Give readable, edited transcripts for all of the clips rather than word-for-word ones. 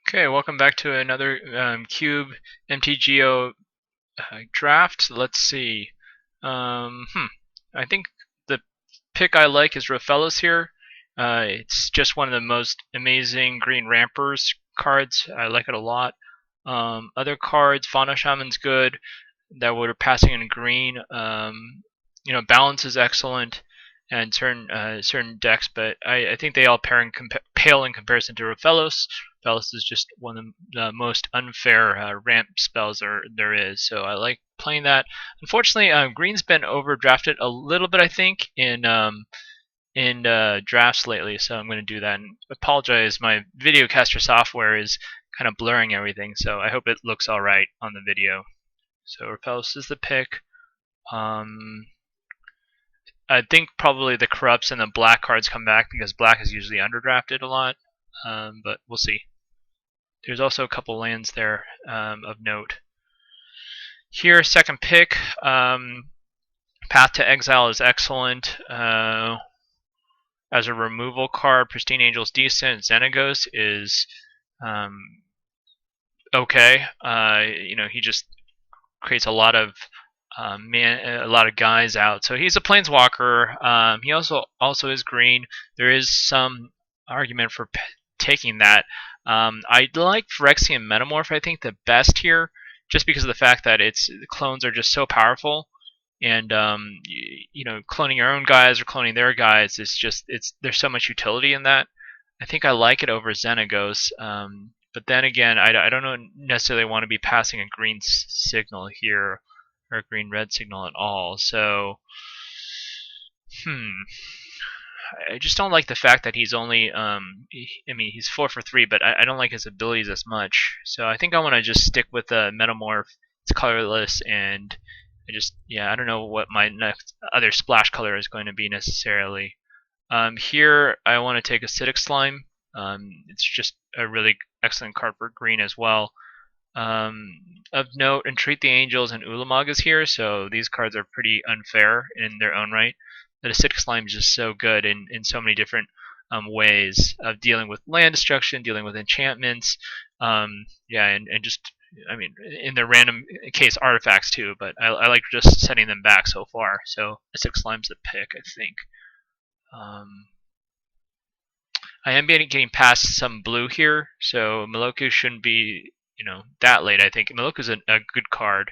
Okay, welcome back to another Cube Mtgo draft. Let's see. I think the pick I like is Rofellos here. It's just one of the most amazing green rampers cards. I like it a lot. Other cards, Fauna Shaman's good. That we're passing in green. Balance is excellent, and certain decks, but I think they all pale in comparison to Rofellos. Rofellos is just one of the most unfair ramp spells there is, so I like playing that. Unfortunately, green's been overdrafted a little bit, I think, in drafts lately, so I'm going to do that. And apologize, my video caster software is kind of blurring everything, so I hope it looks all right on the video. So Repulse is the pick. I think probably the Corrupts and the black cards come back because black is usually underdrafted a lot, but we'll see. There's also a couple lands there of note. Here, second pick. Path to Exile is excellent. As a removal card, Pristine Angel's decent. Xenagos is okay. He just creates a lot of guys out. So he's a planeswalker. He also is green. There is some argument for taking that. I like Phyrexian Metamorph, I think, the best here, just because of the fact that the clones are just so powerful, and cloning your own guys or cloning their guys is just there's so much utility in that. I think I like it over Xenagos. But then again, I don't necessarily want to be passing a green signal here, or a green-red signal at all. So, I just don't like the fact that he's only, he's 4 for 3, but I don't like his abilities as much. So I think I want to just stick with the Metamorph. It's colorless, and I don't know what my next other splash color is going to be necessarily. Here, I want to take Acidic Slime. It's just a really excellent card for green as well. Of note, Entreat the Angels and Ulamog is here, so these cards are pretty unfair in their own right. The Acidic Slime is just so good in so many different ways of dealing with land destruction, dealing with enchantments, and just, in the random case artifacts too, but I like just setting them back so far. So Acidic Slime's the pick, I think. I am getting past some blue here, so Meloku shouldn't be that late. I think Meloku's a good card.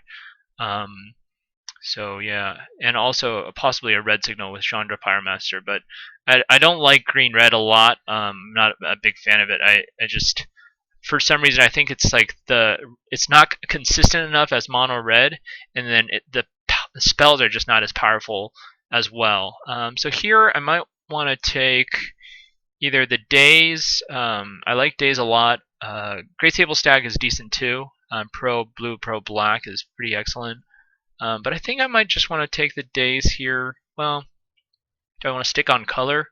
So yeah, and also possibly a red signal with Chandra Pyromaster, but I don't like green red a lot. Not a big fan of it. I just, for some reason, I think it's like it's not consistent enough as mono red, and then the spells are just not as powerful as well. So here I might want to take either the Days. I like Days a lot. Great Table Stag is decent too. Pro Blue, Pro Black is pretty excellent. But I think I might just want to take the Days here. Well, do I want to stick on color?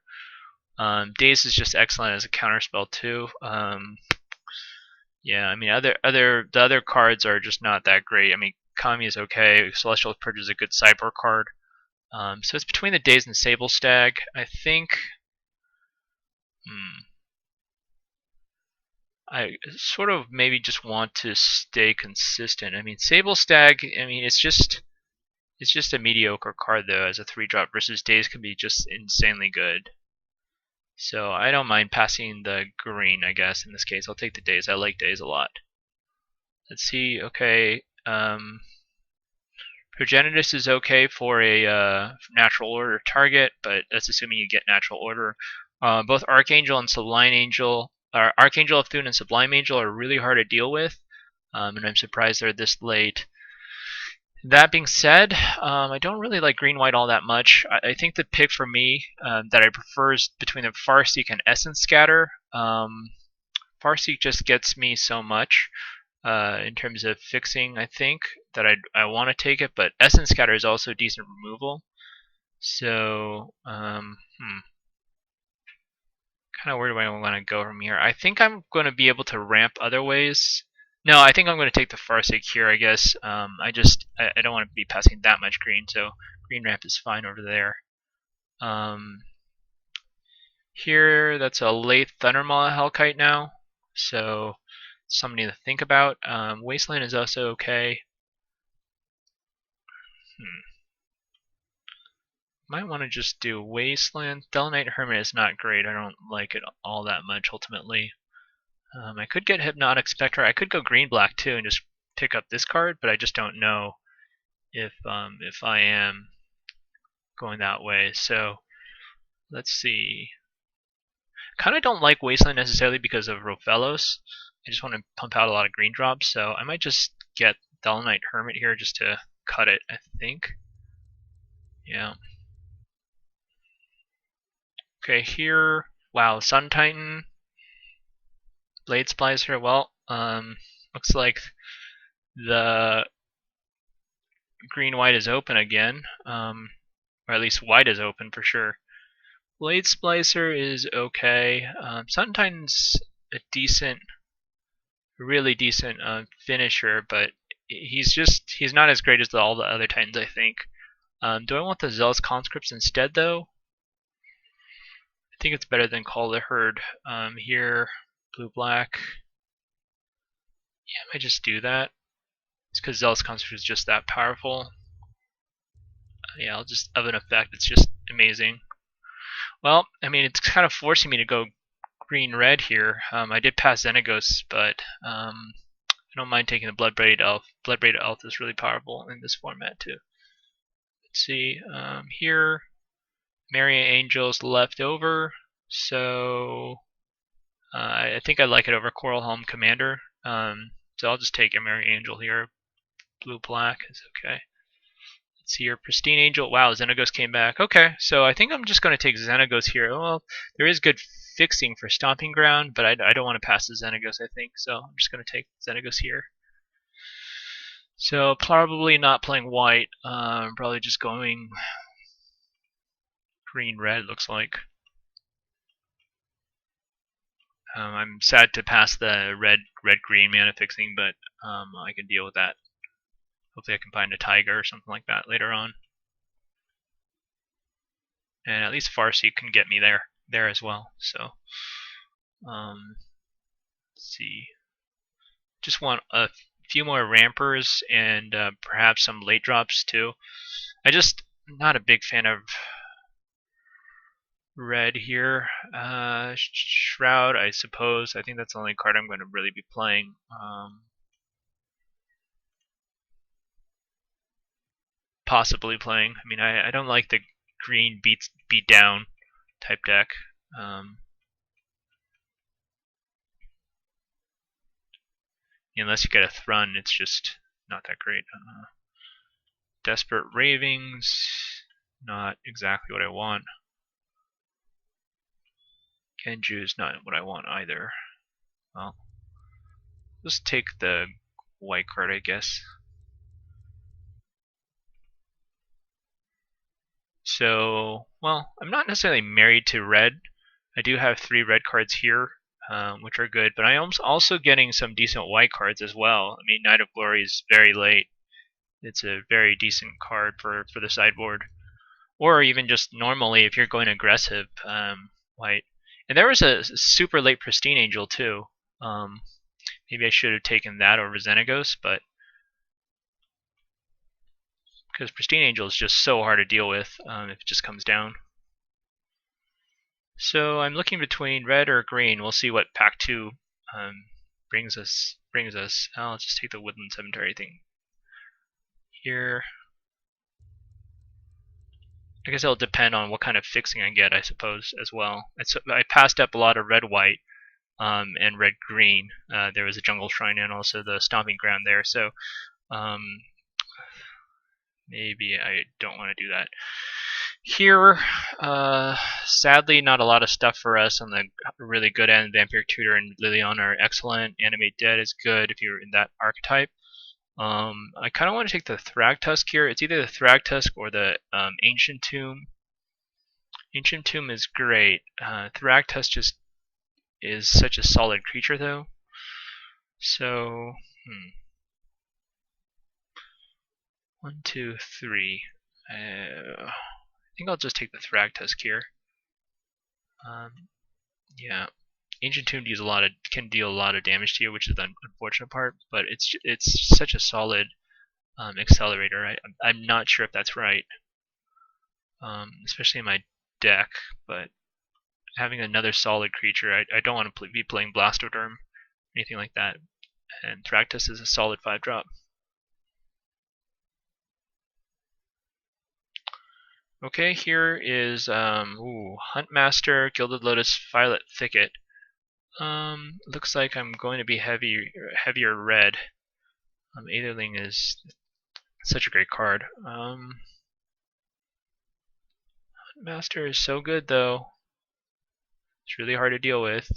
Days is just excellent as a counterspell too. Yeah, the other cards are just not that great. Kami is okay. Celestial Purge is a good sideboard card. So it's between the Days and Sable Stag. I think. I sort of maybe just want to stay consistent. Sable Stag. It's just a mediocre card though as a 3-drop versus Days can be just insanely good. So I don't mind passing the green, I guess, in this case. I'll take the Days. I like Days a lot. Let's see. Okay. Progenitus is okay for a natural order target, but that's assuming you get natural order. Both Archangel and Sublime Angel, Archangel of Thune and Sublime Angel are really hard to deal with, and I'm surprised they're this late. That being said, I don't really like green-white all that much. I think the pick for me that I prefer is between the Farseek and Essence Scatter. Farseek just gets me so much in terms of fixing, I think, that I want to take it, but Essence Scatter is also decent removal. So, kind of where do I want to go from here? I think I'm going to be able to ramp other ways. No, I think I'm going to take the Farseek here, I guess. I don't want to be passing that much green, so green ramp is fine over there. Here, that's a late Thundermaw Hellkite now. So something to think about. Wasteland is also okay. Might want to just do Wasteland. Selenite Hermit is not great. I don't like it all that much ultimately. I could get Hypnotic Spectre. I could go green-black too and just pick up this card, but I just don't know if I am going that way. So let's see. Kind of don't like Wasteland necessarily because of Rofellos. I just want to pump out a lot of green drops, so I might just get Selenite Hermit here just to cut it, I think. Yeah. Okay, here, wow, Sun Titan, Blade Splicer. Well, looks like the green-white is open again, or at least white is open for sure. Blade Splicer is okay. Sun Titan's a decent, really decent finisher, but he's not as great as all the other Titans, I think. Do I want the Zealous Conscripts instead, though? I think it's better than Call the Herd. Here, blue-black. Yeah, I might just do that. It's because Zealous Conscript is just that powerful. Yeah, I'll just Oven Effect. It's just amazing. Well, I mean, it's kind of forcing me to go green-red here. I did pass Xenagos, but I don't mind taking the Bloodbraid Elf. Bloodbraid Elf is really powerful in this format too. Let's see, here, Merry Angels left over, so I think I like it over Coral Helm Commander. So I'll just take a Merry Angel here. Blue-black is okay. Let's see here, Pristine Angel. Wow, Xenagos came back. Okay, so I think I'm just going to take Xenagos here. Well, there is good fixing for Stomping Ground, but I don't want to pass the Xenagos, I think, so I'm just going to take Xenagos here. So probably not playing white, probably just going green-red, looks like. I'm sad to pass the red-green mana fixing, but I can deal with that. Hopefully I can find a Tiger or something like that later on. And at least Farseek can get me there as well. So, let's see. Just want a few more Rampers and perhaps some late drops too. I just not a big fan of red here. Shroud, I suppose. I think that's the only card I'm going to really be playing. Possibly playing. I mean, I don't like the green beat down type deck. Unless you get a Thrun, it's just not that great. Desperate Ravings, not exactly what I want. Genju is not what I want either. Well, let's take the white card, I guess. So, well, I'm not necessarily married to red. I do have 3 red cards here, which are good, but I am also getting some decent white cards as well. I mean, Knight of Glory is very late. It's a very decent card for the sideboard. Or even just normally, if you're going aggressive, white. And there was a super late Pristine Angel too. Maybe I should have taken that over Xenagos, but because Pristine Angel is just so hard to deal with if it just comes down. So I'm looking between red or green. We'll see what Pack 2 brings us. I'll just take the Woodland Cemetery thing here. I guess it'll depend on what kind of fixing I get, I suppose, as well. I passed up a lot of red-white and red-green. There was a Jungle Shrine and also the Stomping Ground there, so maybe I don't want to do that. Here, sadly, not a lot of stuff for us on the really good end. Vampiric Tutor and Liliana are excellent. Animate Dead is good if you're in that archetype. I kind of want to take the Thragtusk here. It's either the Thragtusk or the Ancient Tomb. Ancient Tomb is great. Thragtusk just is such a solid creature, though. So, 1, 2, 3. I think I'll just take the Thragtusk here. Yeah. Ancient Tomb can deal a lot of damage to you, which is the unfortunate part. But it's such a solid accelerator. I'm not sure if that's right, especially in my deck. But having another solid creature, I don't want to be playing Blastoderm or anything like that. And Thractus is a solid 5-drop. Okay, here is Huntmaster, Gilded Lotus, Violet Thicket. Looks like I'm going to be heavier red. Aetherling is such a great card. Huntmaster is so good though. It's really hard to deal with.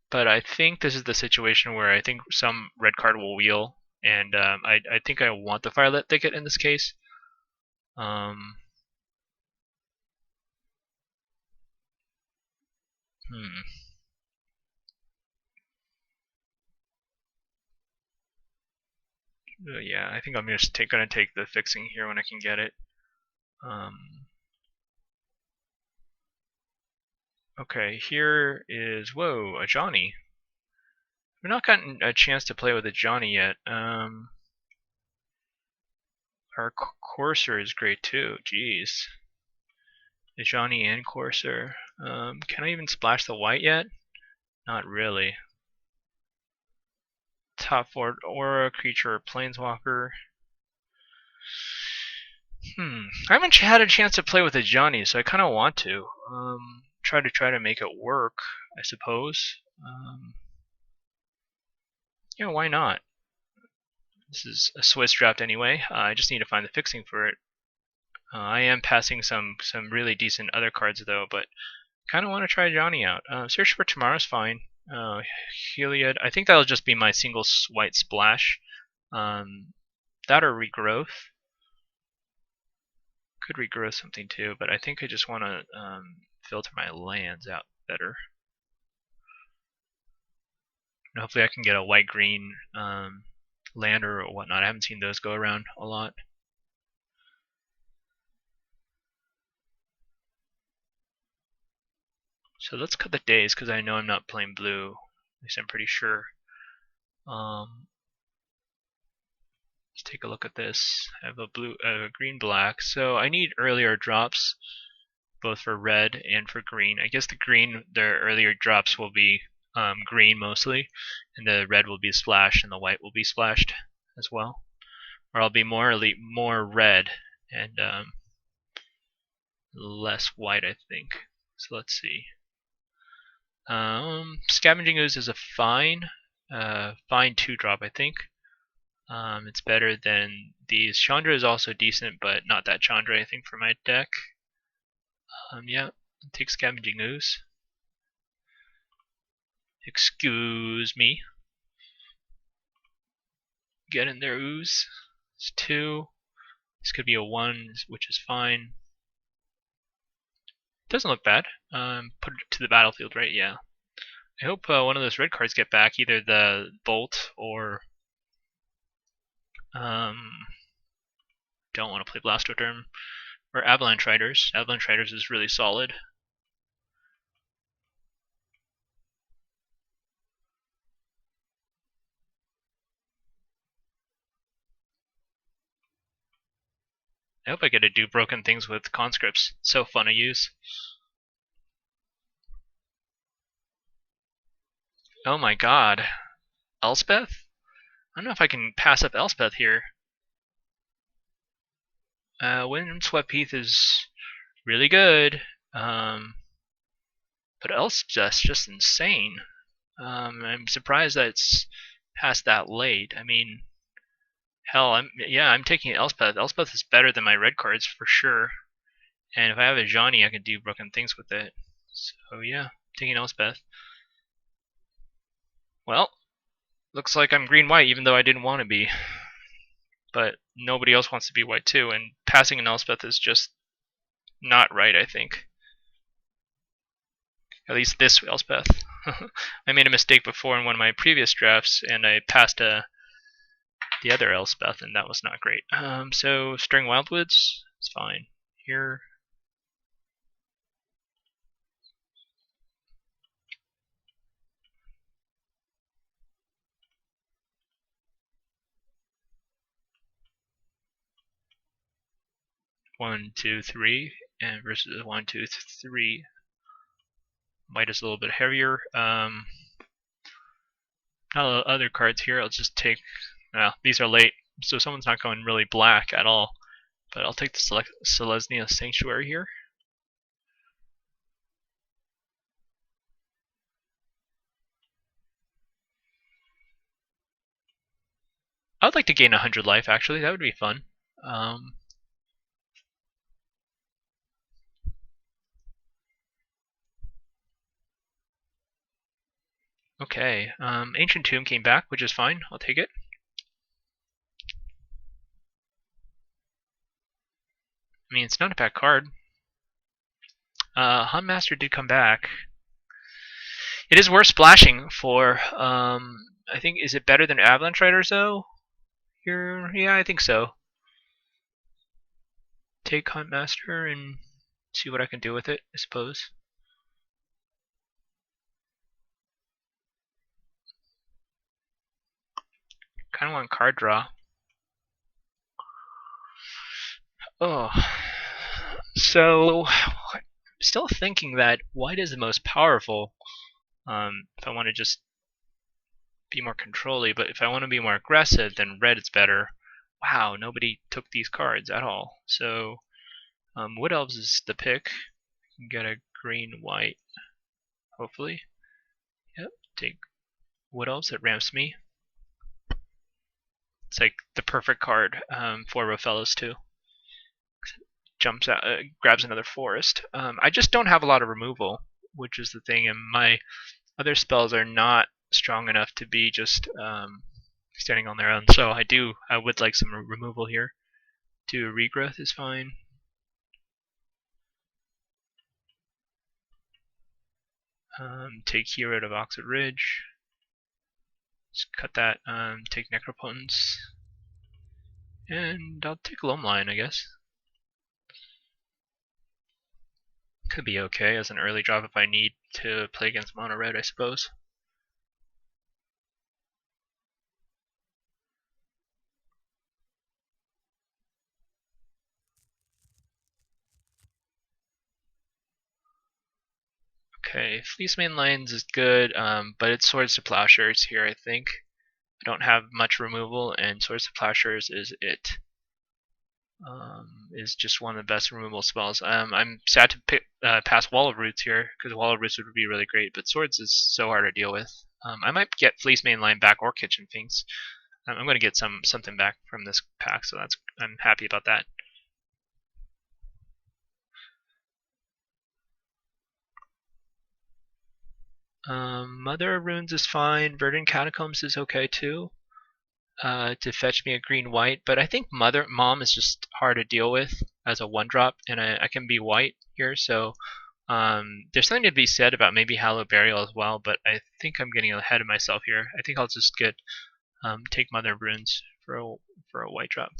But I think this is the situation where I think some red card will wheel, and I think I want the Violet Thicket in this case. Yeah, I think I'm just gonna take the fixing here when I can get it. Okay, here is a Johnny. We've not gotten a chance to play with a Johnny yet. Our Courser is great too. Jeez, the Johnny and Courser. Can I even splash the white yet? Not really. Top 4 Aura, Creature, or Planeswalker. I haven't had a chance to play with a Johnny, so I kind of want to. Try to make it work, I suppose. Yeah, why not? This is a Swiss draft anyway. I just need to find the fixing for it. I am passing some really decent other cards though, but kind of want to try Johnny out. Search for Tomorrow's fine. Heliod, I think that'll just be my single white splash. That or Regrowth. Could Regrowth something too, but I think I just want to filter my lands out better. And hopefully I can get a white-green land or whatnot. I haven't seen those go around a lot. So let's cut the days because I know I'm not playing blue. At least I'm pretty sure. Let's take a look at this. I have a green black, so I need earlier drops both for red and for green. I guess the earlier drops will be green mostly, and the red will be splashed and the white will be splashed as well. Or I'll be more red and less white, I think. So let's see. Scavenging Ooze is a fine 2-drop, I think. It's better than these. Chandra is also decent, but not that Chandra, I think, for my deck. Yeah, take Scavenging Ooze. Excuse me. Get in there, Ooze. It's 2. This could be a 1, which is fine. Doesn't look bad. Put it to the battlefield, right? Yeah. I hope one of those red cards get back, either the Bolt or don't want to play Blastoderm, or Avalanche Riders. Avalanche Riders is really solid. I hope I get to do broken things with conscripts. It's so fun to use. Oh my god. Elspeth? I don't know if I can pass up Elspeth here. Windswept Heath is really good. But Elspeth's just insane. I'm surprised that it's past that late. I mean, hell, I'm taking Elspeth. Elspeth is better than my red cards for sure. And if I have a Johnny, I can do broken things with it. So yeah, taking Elspeth. Well, looks like I'm green-white even though I didn't want to be. But nobody else wants to be white too, and passing an Elspeth is just not right, I think. At least this Elspeth. I made a mistake before in one of my previous drafts, and I passed the other Elspeth, and that was not great. So Stirring Wildwoods is fine. Here. 1, 2, 3, and versus 1, 2, 3. White is a little bit heavier. Not other cards here. I'll just take. Well, these are late, so someone's not going really black at all. But I'll take the Selesnya Sanctuary here. I would like to gain 100 life, actually. That would be fun. Okay. Ancient Tomb came back, which is fine. I'll take it. I mean, it's not a bad card. Hunt Master did come back. It is worth splashing for. I think, is it better than Avalanche Riders though? Here, yeah, I think so. Take Hunt Master and see what I can do with it, I suppose. Kind of want card draw. Oh, so I'm still thinking that white is the most powerful. If I want to just be more controlly, but if I want to be more aggressive, then red is better. Wow, nobody took these cards at all. So Wood Elves is the pick. You can get a green white, hopefully. Yep, take Wood Elves. It ramps me. It's like the perfect card for Rofellos too. Jumps out, grabs another forest. I just don't have a lot of removal, which is the thing, and my other spells are not strong enough to be just standing on their own. So I would like some removal here. Do regrowth is fine. Take Hero out of Oxid Ridge. Just cut that. Take Necropotence. And I'll take Loam Line, I guess. Could be okay as an early drop if I need to play against mono red, I suppose. Okay, Fleece Main Lines is good, but it's Swords to Plowshares here, I think. I don't have much removal, and Swords to Plowshares is it. Is just one of the best removal spells. I'm sad to pass Wall of Roots here, because Wall of Roots would be really great, but Swords is so hard to deal with. I might get Fleece Main Line back or Kitchen Finks. I'm going to get something back from this pack, so I'm happy about that. Mother of Runes is fine. Verdant Catacombs is okay too. To fetch me a green white, but I think Mom is just hard to deal with as a 1-drop, and I can be white here, so there's something to be said about maybe Hallowed Burial as well, but I think I'm getting ahead of myself here. I think I'll just take Mother of Runes for a white drop.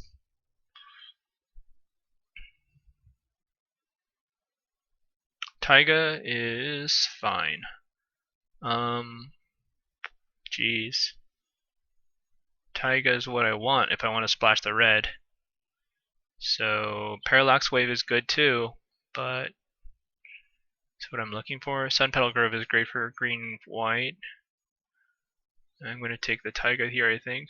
Taiga is fine. Jeez. Taiga is what I want if I want to splash the red. So Parallax Wave is good too, but that's what I'm looking for. Sun Petal Grove is great for green white. I'm going to take the Taiga here, I think.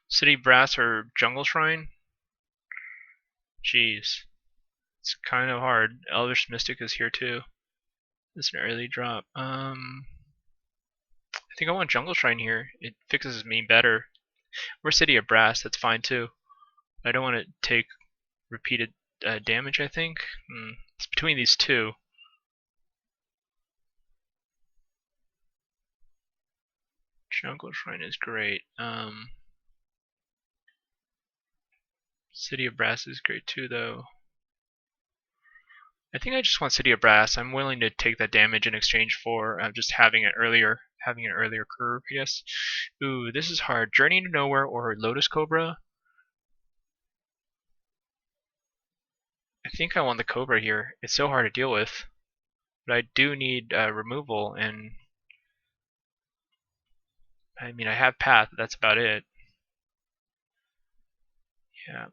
City Brass or Jungle Shrine? Jeez. It's kind of hard. Elvish Mystic is here too. It's an early drop. I think I want Jungle Shrine here. It fixes me better. Or City of Brass, that's fine too. I don't want to take repeated damage, I think. It's between these two. Jungle Shrine is great. City of Brass is great too, though. I think I just want City of Brass. I'm willing to take that damage in exchange for just having an earlier curve, I guess. Ooh, this is hard. Journey to Nowhere or Lotus Cobra? I think I want the Cobra here. It's so hard to deal with. But I do need removal, and I mean, I have path, but that's about it. Yeah.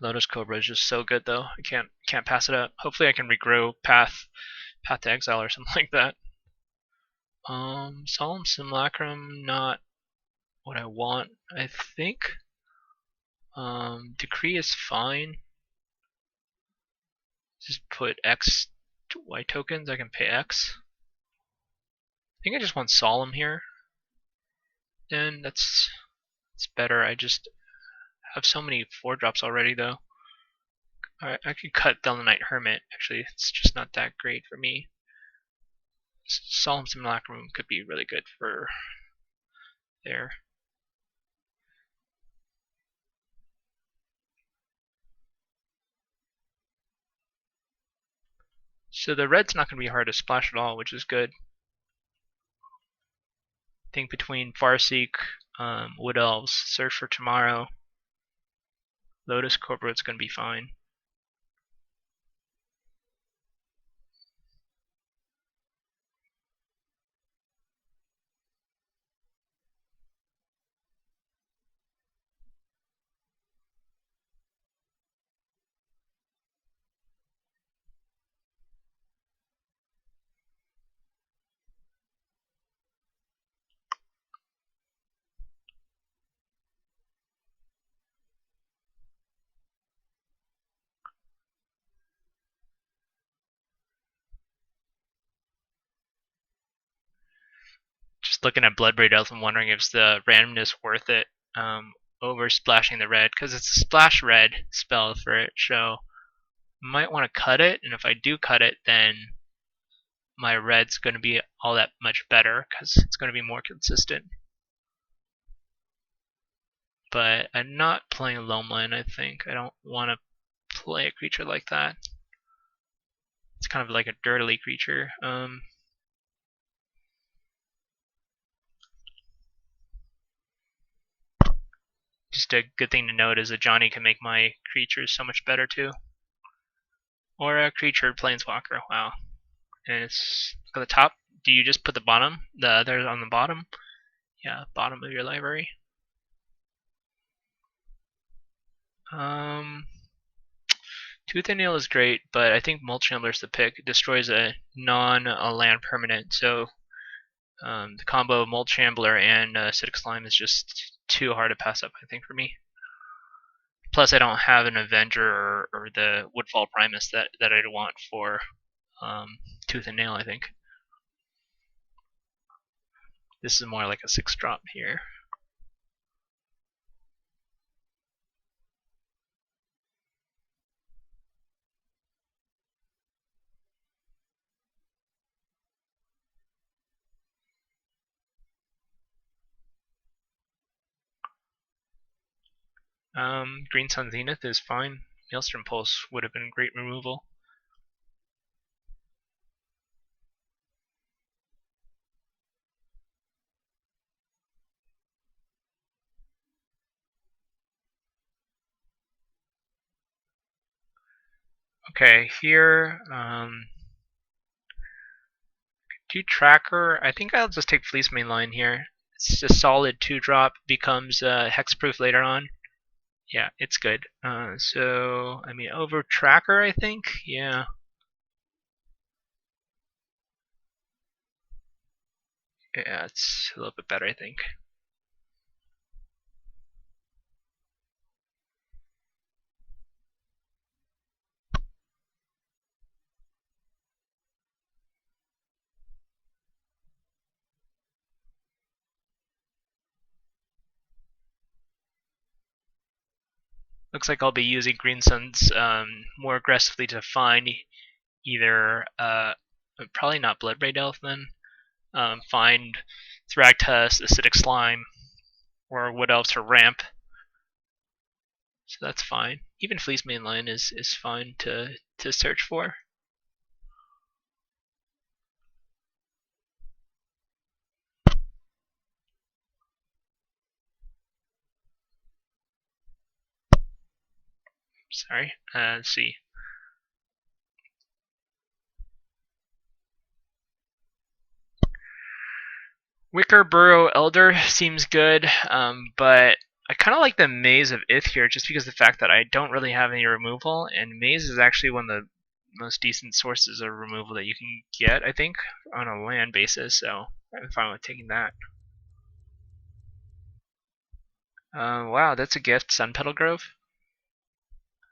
Lotus Cobra is just so good though. I can't pass it up. Hopefully I can regrow Path to Exile or something like that. Solemn Simulacrum, not what I want, I think. Decree is fine. Just put X to Y tokens, I can pay X. I think I just want Solemn here. And that's better. I just have so many 4-drops already though. I could cut down the Night Hermit. Actually, it's just not that great for me. Solemn Simulacrum could be really good for there. So the red's not going to be hard to splash at all, which is good. I think between Farseek, Wood Elves, Search for Tomorrow, Lotus Cobra, it's going to be fine. Just looking at Bloodbraid Elf, I'm wondering if the randomness worth it over splashing the red, because it's a splash red spell for it, so I might want to cut it, and if I do cut it, then my red's going to be all that much better, because it's going to be more consistent. But I'm not playing Loamline, I think. I don't want to play a creature like that. It's kind of like a dirtily creature. Just a good thing to note is that Johnny can make my creatures so much better too. Or a creature planeswalker. Wow. And it's at the top. Do you just put the others on the bottom? Yeah, bottom of your library. Tooth and Nail is great, but I think Mulch Shambler's the pick. It destroys a non-land permanent, so the combo of Mulch Shambler and Acidic Slime is just too hard to pass up, I think, for me. Plus, I don't have an Avenger or the Woodfall Primus that I'd want for Tooth and Nail, I think. This is more like a 6-drop here. Green Sun Zenith is fine. Maelstrom Pulse would have been great removal. Okay, here, do Tracker. I think I'll just take Fleece Mainline here. It's a solid 2-drop, becomes hexproof later on. Yeah, it's good. So, I mean, over Tracker, I think? Yeah. Yeah, it's a little bit better, I think. Looks like I'll be using Green Suns more aggressively to find either, probably not Bloodbraid Elf then, find Thragtusk, Acidic Slime, or Wood Elves to ramp. So that's fine. Even Fleece Mainline is fine to search for. Sorry. Let's see. Wicker Burrow Elder seems good, but I kind of like the Maze of Ith here just because of the fact that I don't really have any removal, and Maze is actually one of the most decent sources of removal that you can get, I think, on a land basis, so I'm fine with taking that. Wow, that's a gift, Sunpetal Grove.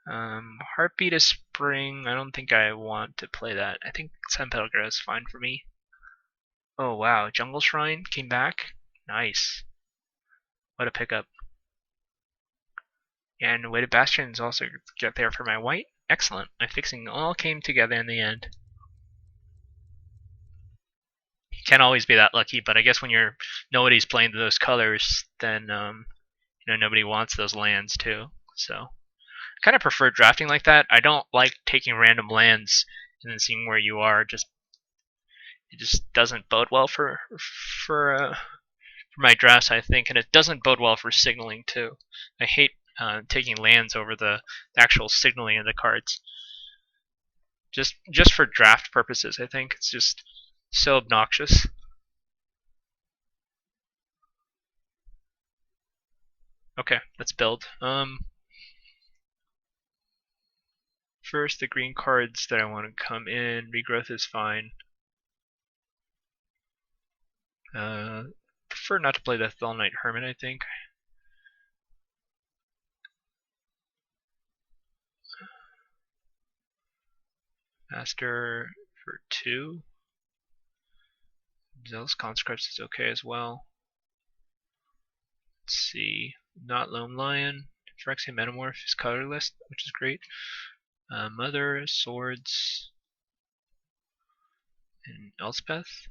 Heartbeat of Spring, I don't think I want to play that. I think Sunpetal Grove is fine for me. Oh wow, Jungle Shrine came back. Nice. What a pickup. And Weighted Bastions also get there for my white. Excellent. My fixing all came together in the end. You can't always be that lucky, but I guess when nobody's playing those colors, then nobody wants those lands too. So I kind of prefer drafting like that. I don't like taking random lands and then seeing where you are. It just doesn't bode well for my drafts, I think, and it doesn't bode well for signaling too. I hate taking lands over the actual signaling of the cards. Just for draft purposes, I think it's just so obnoxious. Okay, let's build. First, the green cards that I want to come in. Regrowth is fine. Prefer not to play the Fell Knight Hermit, I think. Master for 2. Zealous Conscripts is okay as well. Let's see. Not Lone Lion. Phyrexian Metamorph is colorless, which is great. Mother, Swords, and Elspeth.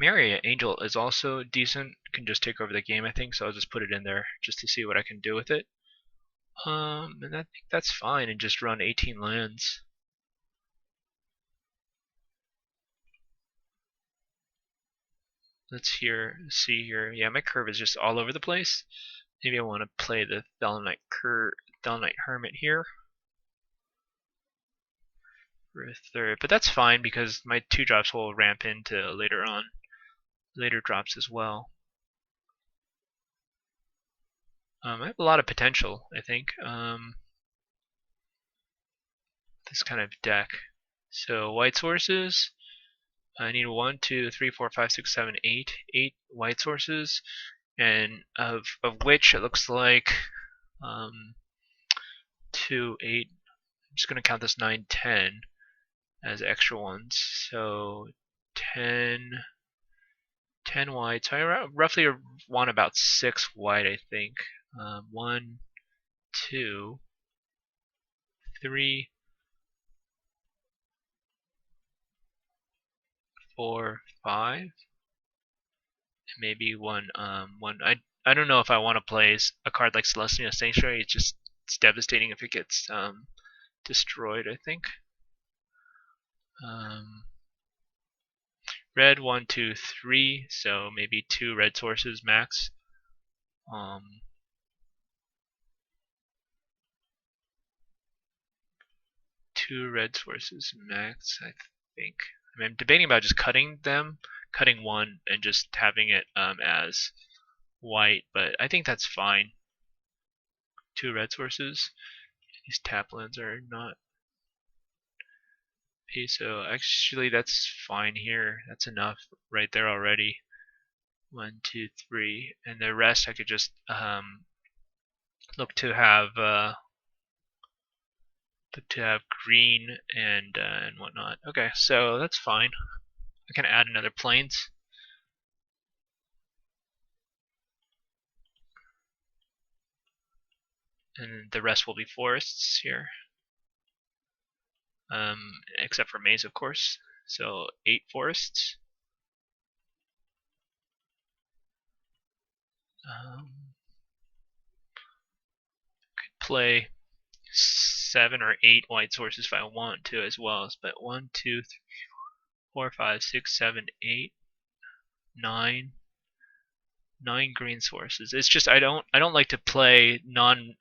Maria Angel is also decent. Can just take over the game, I think, so I'll just put it in there just to see what I can do with it. And I think that's fine, and just run 18 lands. Let's see here. Yeah, my curve is just all over the place. Maybe I want to play the Fell Knight Hermit here for a third, but that's fine because my 2-drops will ramp into later drops as well. I have a lot of potential, I think, this kind of deck. So white sources, I need 1, 2, 3, 4, 5, 6, 7, 8. 8 white sources, and of which it looks like 2, 8. I'm just going to count this 9, 10 as extra ones. So 10 white. So I roughly want about 6 white, I think. 1, 2, 3, 4, 5, and maybe one. I don't know if I want to play a card like Celestial Sanctuary. It's devastating if it gets destroyed, I think. Red 1, 2, 3. So maybe 2 red sources max. 2 red sources max, I think. I mean, I'm debating about just cutting 1 and just having it as white, but I think that's fine. 2 red sources. These tap lands are not. Okay, so actually that's fine here. That's enough right there already. 1, 2, 3, and the rest I could just look to have green and whatnot. Okay, so that's fine. I can add another plains. And the rest will be forests here. Except for maze, of course. So 8 forests. Could play 7 or 8 white sources if I want to as well. But 1, 2, 3, 4, 5, 6, 7, 8, 9. 9 green sources. It's just I don't like to play non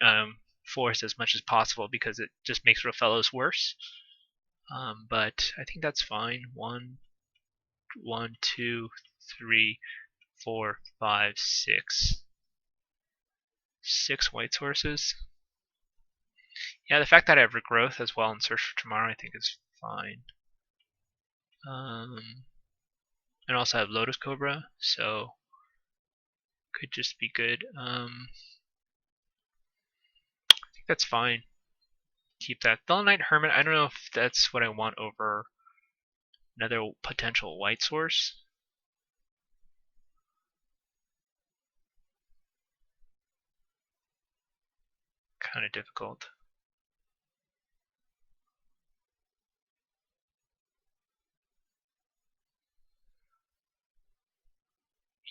forest as much as possible because it just makes Rofellos worse. But I think that's fine. 1, 1, 2, 3, 4, 5, 6. 6 white sources. Yeah, the fact that I have regrowth as well in Search for Tomorrow I think is fine. And also have Lotus Cobra, so could just be good. I think that's fine. Keep that. Thelonite Hermit, I don't know if that's what I want over another potential white source. Kind of difficult.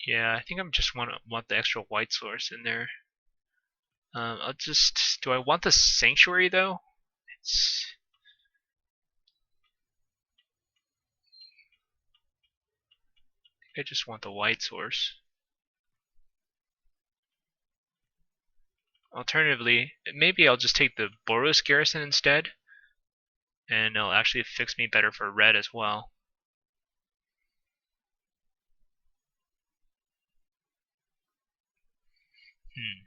Yeah, I think I'm just want the extra white source in there. I'll just. Do I want the Sanctuary though? I just want the white source. Alternatively, maybe I'll just take the Boros Garrison instead, and it'll actually fix me better for red as well. Hmm.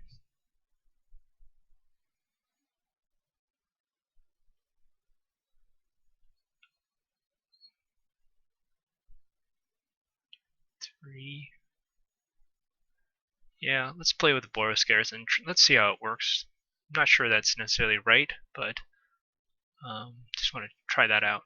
Three. Yeah, let's play with the Boros Garrison. Let's see how it works. I'm not sure that's necessarily right, but just want to try that out.